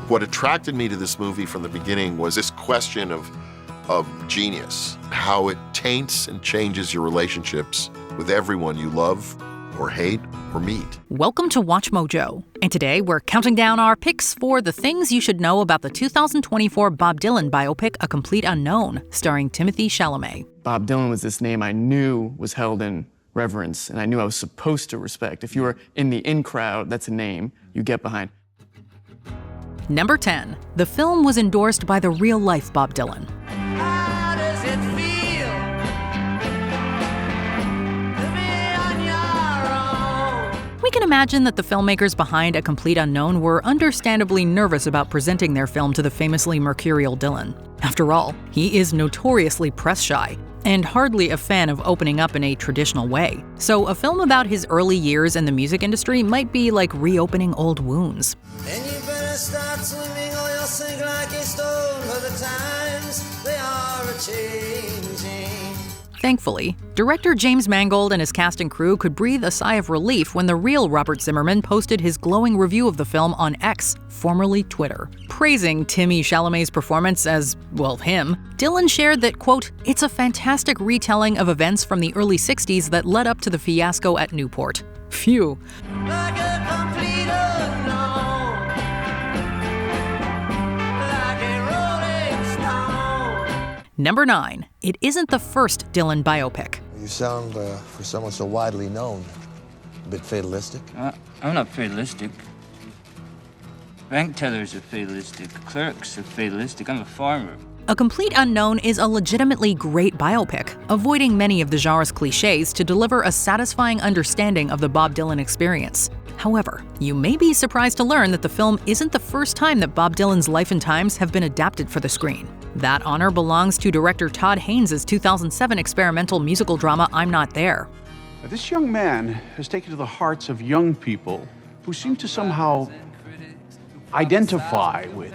What attracted me to this movie from the beginning was this question of genius, how it taints and changes your relationships with everyone you love or hate or meet. Welcome to Watch Mojo, and today we're counting down our picks for the things you should know about the 2024 Bob Dylan biopic, A Complete Unknown, starring Timothée Chalamet. Bob Dylan was this name I knew was held in reverence, and I knew I was supposed to respect. If you were in the in crowd, that's a name you get behind. Number 10. The film was endorsed by the real-life Bob Dylan. How does it feel to be on your own? We can imagine that the filmmakers behind A Complete Unknown were understandably nervous about presenting their film to the famously mercurial Dylan. After all, he is notoriously press-shy and hardly a fan of opening up in a traditional way. So a film about his early years in the music industry might be like reopening old wounds. Then you better start swimming or you'll sink like a stone, for the times they are a-changing. Thankfully, director James Mangold and his cast and crew could breathe a sigh of relief when the real Robert Zimmerman posted his glowing review of the film on X, formerly Twitter. Praising Timothée Chalamet's performance as, well, him, Dylan shared that, quote, "It's a fantastic retelling of events from the early 60s that led up to the fiasco at Newport." Phew. Like a complete unknown, like a rolling stone. Number 9. It isn't the first Dylan biopic. You sound, for someone so widely known, a bit fatalistic. I'm not fatalistic. Bank tellers are fatalistic. Clerks are fatalistic. I'm a farmer. A Complete Unknown is a legitimately great biopic, avoiding many of the genre's cliches to deliver a satisfying understanding of the Bob Dylan experience. However, you may be surprised to learn that the film isn't the first time that Bob Dylan's life and times have been adapted for the screen. That honor belongs to director Todd Haynes' 2007 experimental musical drama I'm Not There. This young man has taken to the hearts of young people who seem to somehow identify with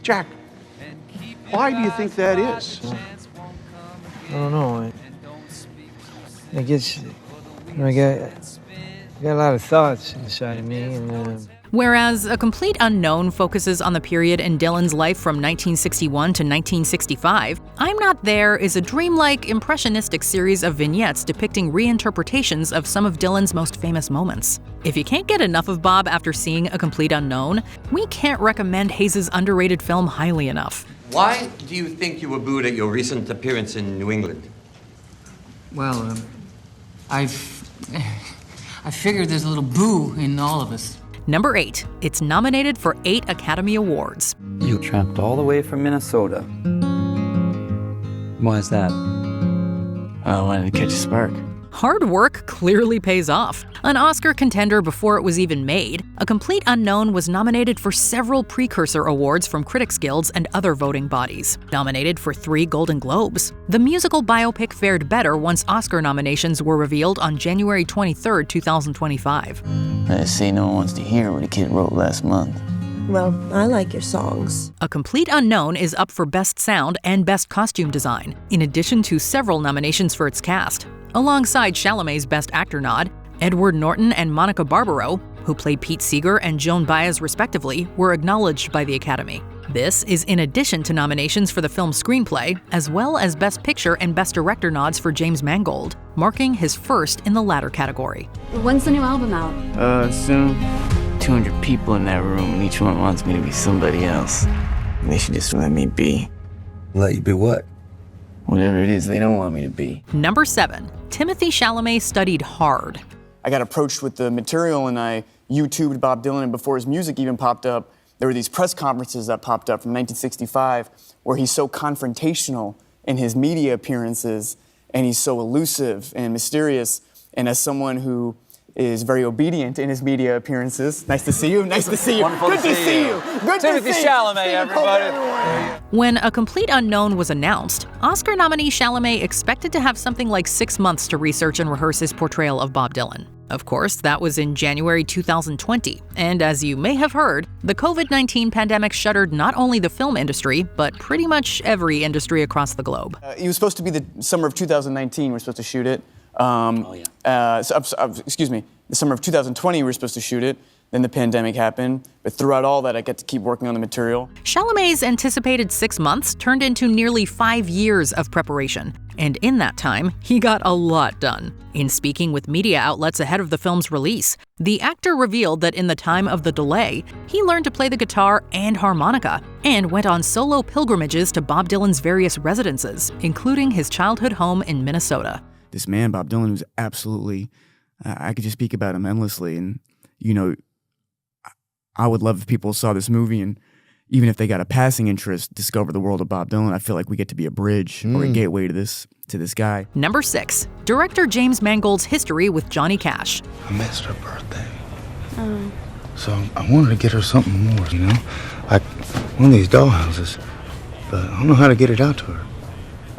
Jack. Why do you think that is? I don't know. I guess I got a lot of thoughts inside of me, and Whereas A Complete Unknown focuses on the period in Dylan's life from 1961 to 1965, I'm Not There is a dreamlike, impressionistic series of vignettes depicting reinterpretations of some of Dylan's most famous moments. If you can't get enough of Bob after seeing A Complete Unknown, we can't recommend Hayes' underrated film highly enough. Why do you think you were booed at your recent appearance in New England? Well, I figured there's a little boo in all of us. Number 8. It's nominated for 8 Academy Awards. You tramped all the way from Minnesota. Why is that? I wanted to catch a spark. Hard work clearly pays off. An Oscar contender before it was even made, A Complete Unknown was nominated for several precursor awards from critics' guilds and other voting bodies. Nominated for 3 Golden Globes. The musical biopic fared better once Oscar nominations were revealed on January 23, 2025. I say no one wants to hear what a kid wrote last month. Well, I like your songs. A Complete Unknown is up for Best Sound and Best Costume Design, in addition to several nominations for its cast. Alongside Chalamet's Best Actor nod, Edward Norton and Monica Barbaro, who played Pete Seeger and Joan Baez respectively, were acknowledged by the Academy. This is in addition to nominations for the film's screenplay, as well as Best Picture and Best Director nods for James Mangold, marking his first in the latter category. When's the new album out? Soon. 200 people in that room, and each one wants me to be somebody else. And they should just let me be. Let you be what? Whatever it is they don't want me to be. Number 7. Timothée Chalamet studied hard. I got approached with the material and I YouTubed Bob Dylan, and before his music even popped up, there were these press conferences that popped up from 1965 where he's so confrontational in his media appearances and he's so elusive and mysterious. And as someone who is very obedient in his media appearances. Nice to see you. Nice to see you. Wonderful Good to see you. Good Timothée to see you. Chalamet, everybody. When A Complete Unknown was announced, Oscar nominee Chalamet expected to have something like 6 months to research and rehearse his portrayal of Bob Dylan. Of course, that was in January 2020, and as you may have heard, the COVID-19 pandemic shuttered not only the film industry, but pretty much every industry across the globe. It was supposed to be the summer of 2019, we're supposed to shoot it. The summer of 2020, we were supposed to shoot it. Then the pandemic happened, but throughout all that, I got to keep working on the material. Chalamet's anticipated 6 months turned into nearly 5 years of preparation, and in that time, he got a lot done. In speaking with media outlets ahead of the film's release, the actor revealed that in the time of the delay, he learned to play the guitar and harmonica, and went on solo pilgrimages to Bob Dylan's various residences, including his childhood home in Minnesota. This man, Bob Dylan, was absolutely, I could just speak about him endlessly, and, you know, I would love if people saw this movie and even if they got a passing interest, discover the world of Bob Dylan. I feel like we get to be a bridge or a gateway to this guy. Number 6, director James Mangold's history with Johnny Cash. I missed her birthday. So I wanted to get her something more, you know? Like one of these dollhouses. But I don't know how to get it out to her.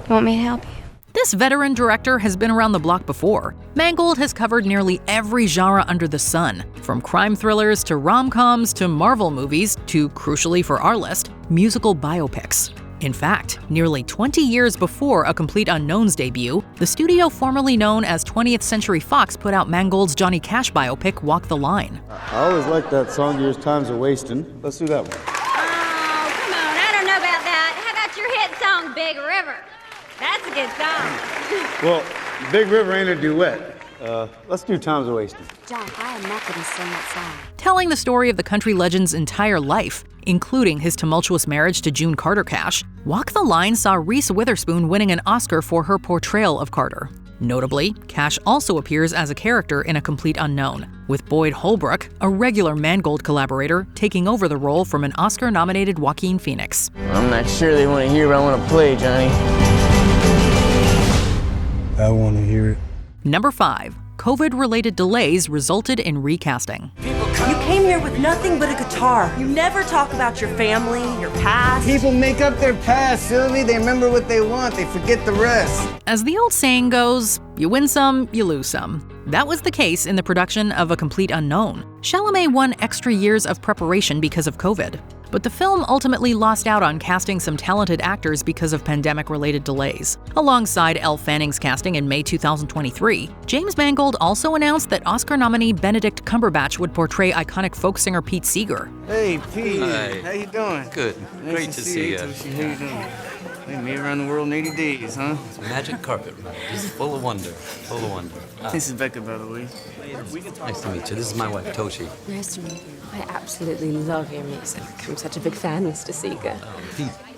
You want me to help you? This veteran director has been around the block before. Mangold has covered nearly every genre under the sun, from crime thrillers to rom-coms to Marvel movies to, crucially for our list, musical biopics. In fact, nearly 20 years before A Complete Unknown's debut, the studio formerly known as 20th Century Fox put out Mangold's Johnny Cash biopic Walk the Line. I always liked that song of yours, Times Are Wastin'. Let's do that one. Oh, come on, I don't know about that. How about your hit song, Big River? That's a good song. Well, Big River ain't a duet. Let's do Times Are Wastin'. John, I am not going to sing that song. Telling the story of the country legend's entire life, including his tumultuous marriage to June Carter Cash, Walk the Line saw Reese Witherspoon winning an Oscar for her portrayal of Carter. Notably, Cash also appears as a character in A Complete Unknown, with Boyd Holbrook, a regular Mangold collaborator, taking over the role from an Oscar-nominated Joaquin Phoenix. I'm not sure they want to hear what I want to play, Johnny. I want to hear it. Number 5. COVID-related delays resulted in recasting. You came here with nothing but a guitar. You never talk about your family, your past. People make up their past, Sylvie. They remember what they want. They forget the rest. As the old saying goes, you win some, you lose some. That was the case in the production of A Complete Unknown. Chalamet won extra years of preparation because of COVID. But the film ultimately lost out on casting some talented actors because of pandemic-related delays. Alongside Elle Fanning's casting in May 2023, James Mangold also announced that Oscar nominee Benedict Cumberbatch would portray iconic folk singer Pete Seeger. Hey, Pete. Hi. How you doing? Good. Nice Great to see you. How you doing? Hey, me around the world in 80 days, huh? It's a magic carpet ride. Just full of wonder. Full of wonder. This is Becca, by the way. Nice to meet you. This is my wife, Toshi. Nice to meet you. I absolutely love your music. I'm such a big fan, Mr. Seeger.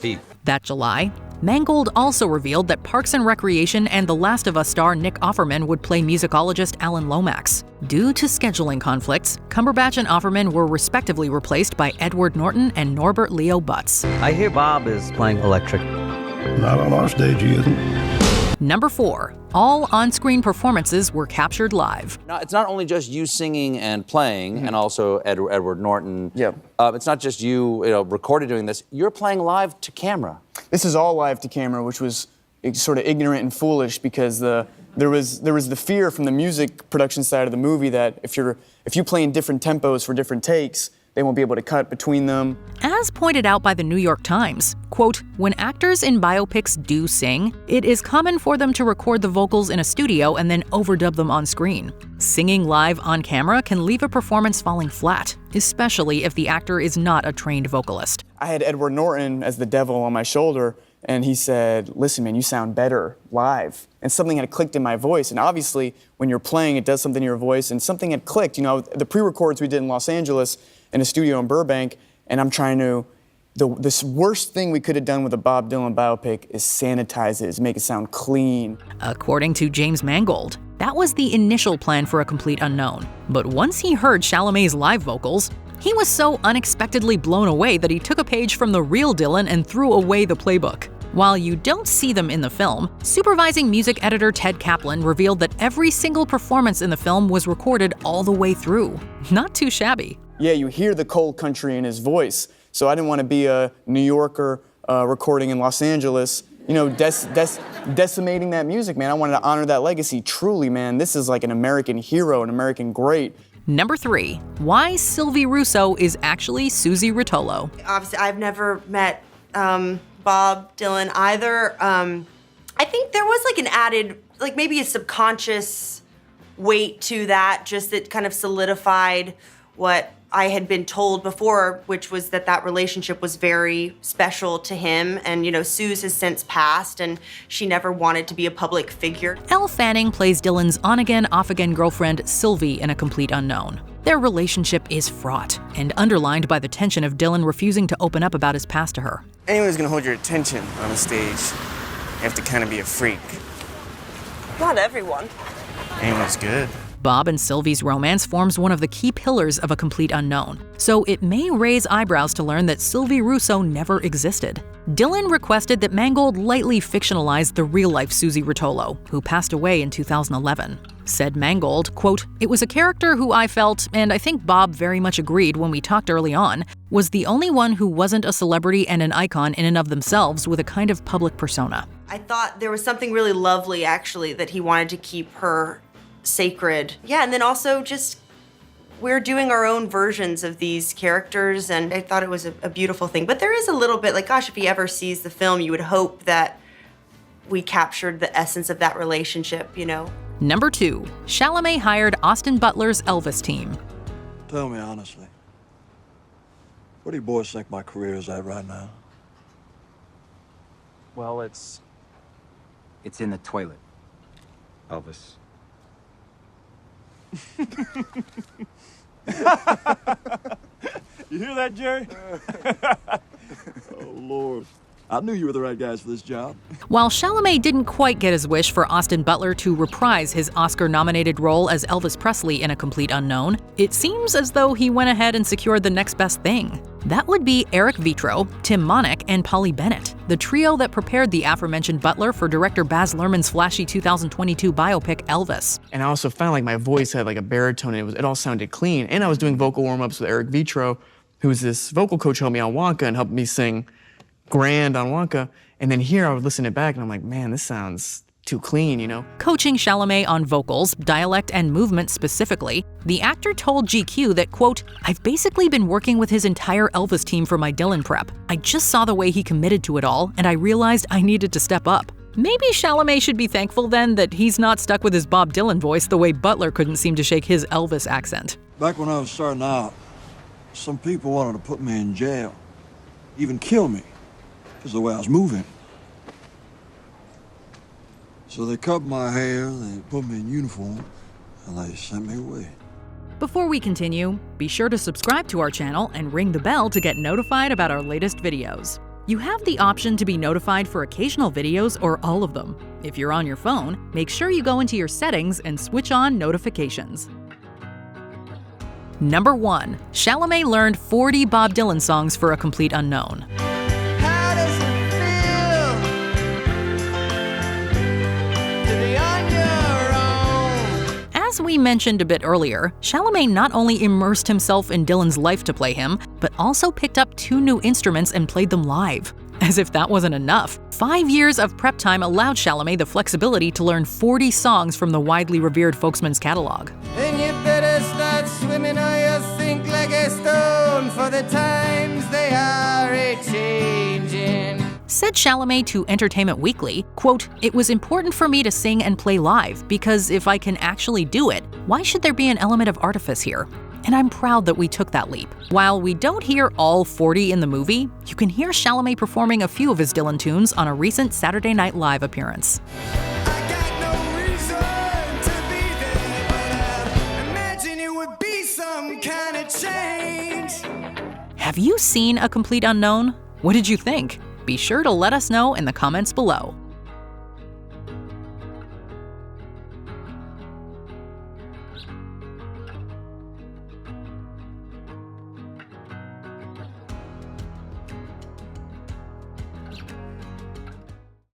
Pete. That July, Mangold also revealed that Parks and Recreation and The Last of Us star Nick Offerman would play musicologist Alan Lomax. Due to scheduling conflicts, Cumberbatch and Offerman were respectively replaced by Edward Norton and Norbert Leo Butz. I hear Bob is playing electric. Not on our stage, he isn't. Number 4. All on-screen performances were captured live. It's not only just you singing and playing, and also Edward Norton. Yeah. It's not just you, recorded doing this. You're playing live to camera. This is all live to camera, which was sort of ignorant and foolish because there was the fear from the music production side of the movie that if you play in different tempos for different takes, they won't be able to cut between them. As pointed out by the New York Times, quote, when actors in biopics do sing, it is common for them to record the vocals in a studio and then overdub them on screen. Singing live on camera can leave a performance falling flat, especially if the actor is not a trained vocalist. I had Edward Norton as the devil on my shoulder, and he said, listen, man, you sound better live. And something had clicked in my voice. And obviously, when you're playing, it does something to your voice, and something had clicked. The pre-records we did in Los Angeles in a studio in Burbank, and I'm trying to, this worst thing we could have done with a Bob Dylan biopic is sanitize it, is make it sound clean. According to James Mangold, that was the initial plan for A Complete Unknown. But once he heard Chalamet's live vocals, he was so unexpectedly blown away that he took a page from the real Dylan and threw away the playbook. While you don't see them in the film, supervising music editor Ted Kaplan revealed that every single performance in the film was recorded all the way through. Not too shabby. Yeah, you hear the cold country in his voice. So I didn't want to be a New Yorker recording in Los Angeles, decimating that music, man. I wanted to honor that legacy. Truly, man, this is like an American hero, an American great. Number 3. Why Sylvie Russo is actually Susie Rotolo. Obviously, I've never met Bob Dylan either. I think there was like an added, like maybe a subconscious weight to that, just that kind of solidified what I had been told before, which was that relationship was very special to him. And, Suze has since passed, and she never wanted to be a public figure. Elle Fanning plays Dylan's on-again, off-again girlfriend, Sylvie, in A Complete Unknown. Their relationship is fraught and underlined by the tension of Dylan refusing to open up about his past to her. Anyone who's gonna hold your attention on the stage, you have to kind of be a freak. Not everyone. Anyone's good. Bob and Sylvie's romance forms one of the key pillars of A Complete Unknown, so it may raise eyebrows to learn that Sylvie Russo never existed. Dylan requested that Mangold lightly fictionalize the real-life Susie Rotolo, who passed away in 2011. Said Mangold, quote, "It was a character who I felt, and I think Bob very much agreed when we talked early on, was the only one who wasn't a celebrity and an icon in and of themselves with a kind of public persona." I thought there was something really lovely, actually, that he wanted to keep her sacred. Yeah, and then also just we're doing our own versions of these characters, and I thought it was a beautiful thing. But there is a little bit, like, gosh, if he ever sees the film, you would hope that we captured the essence of that relationship, Number 2, Chalamet hired Austin Butler's Elvis team. Tell me honestly, what do you boys think my career is at right now? Well, it's in the toilet, Elvis. You hear that, Jerry? Oh, Lord. I knew you were the right guys for this job. While Chalamet didn't quite get his wish for Austin Butler to reprise his Oscar-nominated role as Elvis Presley in A Complete Unknown, it seems as though he went ahead and secured the next best thing. That would be Eric Vitro, Tim Monick, and Polly Bennett, the trio that prepared the aforementioned Butler for director Baz Luhrmann's flashy 2022 biopic Elvis. And I also found like my voice had like a baritone, and it all sounded clean. And I was doing vocal warm-ups with Eric Vitro, who was this vocal coach who helped me on Wonka and helped me sing grand on Wonka. And then here I would listen it back and I'm like, man, this sounds too clean, Coaching Chalamet on vocals, dialect, and movement specifically, the actor told GQ that, quote, "I've basically been working with his entire Elvis team for my Dylan prep. I just saw the way he committed to it all, and I realized I needed to step up." Maybe Chalamet should be thankful then that he's not stuck with his Bob Dylan voice the way Butler couldn't seem to shake his Elvis accent. Back when I was starting out, some people wanted to put me in jail, even kill me, because of the way I was moving. So they cut my hair, they put me in uniform, and they sent me away. Before we continue, be sure to subscribe to our channel and ring the bell to get notified about our latest videos. You have the option to be notified for occasional videos or all of them. If you're on your phone, make sure you go into your settings and switch on notifications. Number 1, Chalamet learned 40 Bob Dylan songs for A Complete Unknown. How does it feel to be on your own? As we mentioned a bit earlier, Chalamet not only immersed himself in Dylan's life to play him, but also picked up 2 new instruments and played them live. As if that wasn't enough, 5 years of prep time allowed Chalamet the flexibility to learn 40 songs from the widely revered Folksman's catalog. And you better start swimming or you'll sink like a stone, for the times they are a-changing. Said Chalamet to Entertainment Weekly, quote, "It was important for me to sing and play live, because if I can actually do it, why should there be an element of artifice here? And I'm proud that we took that leap." While we don't hear all 40 in the movie, you can hear Chalamet performing a few of his Dylan tunes on a recent Saturday Night Live appearance. Have you seen A Complete Unknown? What did you think? Be sure to let us know in the comments below.